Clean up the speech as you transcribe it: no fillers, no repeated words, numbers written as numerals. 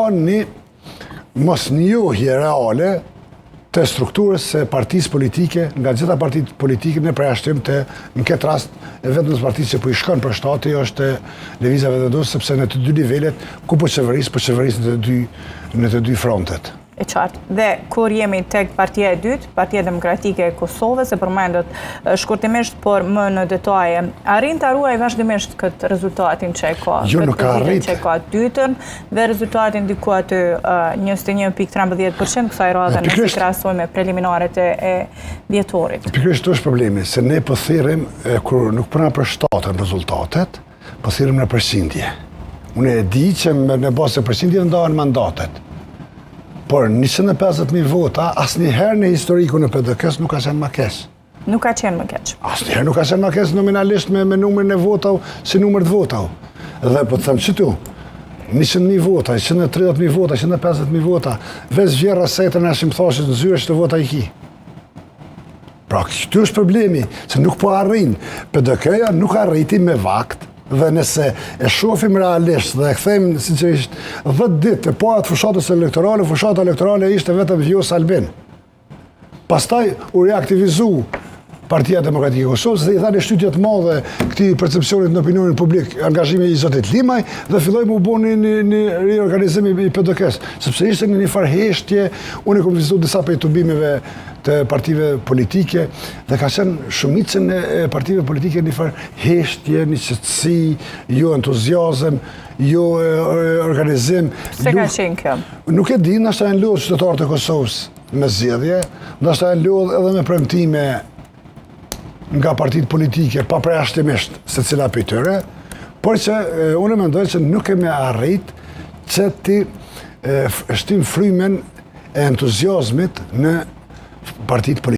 një mos njohje reale të strukturës së partisë politike, nga gjitha partitë politike në përjashtim të, në këtë rast, e vetëm partisë që po i shkon për shtati është Lëvizja Vetëvendosur, sepse në të dy nivelet ku po qeveris në të dy frontet. E qartë. Dhe kur jemi tek partia e dytë, Partia Demokratike e Kosovës, e përmendet shkurtimisht, por më në detaje, arrin të ruaj vazhdimisht këtë rezultatin që e ka, Jo, nuk ka arrit. që e ka dytën, dhe rezultatin diku aty 21.13%, kësaj radhe nëse krahasoj me preliminaret e dhjetorit. Pikërisht është problemi, se ne po thirrim, kur nuk përna për shtatën rezultatet, po thirrim në përqindje. Unë e di që në bazë të përqindje ndahen mandatet. Por 150.000 vota, asnjëherë në historiku në PDK-s nuk ka qenë më keq. Nuk ka qenë më keq. Asnjëherë nuk ka qenë më keq nominalisht me numrin e votave, si numër të votave. Dhe po të them çtu, 100.000 vota, 130.000 vota, 150.000 vota, veç vjerra setën e ashim thashit në zyre që të vota i ki. Pra, këtu është problemi, se nuk po arrin. PDK-ja nuk arriti me vakt, dhe nëse e shofim realisht dhe e kthejmë sinqerisht 10 ditë e para të fushatës elektorale, fushata elektorale ishte vetëm Vjos Albin. Pastaj u reaktivizu Partia Demokratike e Kosovës dhe i tha në shtytje të madhe këtij percepcionit në opinionin publik, angazhimi i zotit Limaj, dhe filloi u bë një riorganizim i PDK-s, sepse ishte në një farë heshtje. Unë kam vizituar disa prej tubimeve të partive politike dhe ka qenë shumicën e partive politike një farë heshtje, një qetësi, jo entuziazëm, jo organizim. Se ka qenë kjo? Nuk e di, ndoshta janë lodhur qytetarët e Kosovës me zgjedhje, ndoshta janë lodhur edhe me premtime nga partitë politike, pa përjashtimisht se cila prej tyre, por që unë mendoj që nuk kemi arrit që ti shtim frymen e entuziazmit në partitë politike.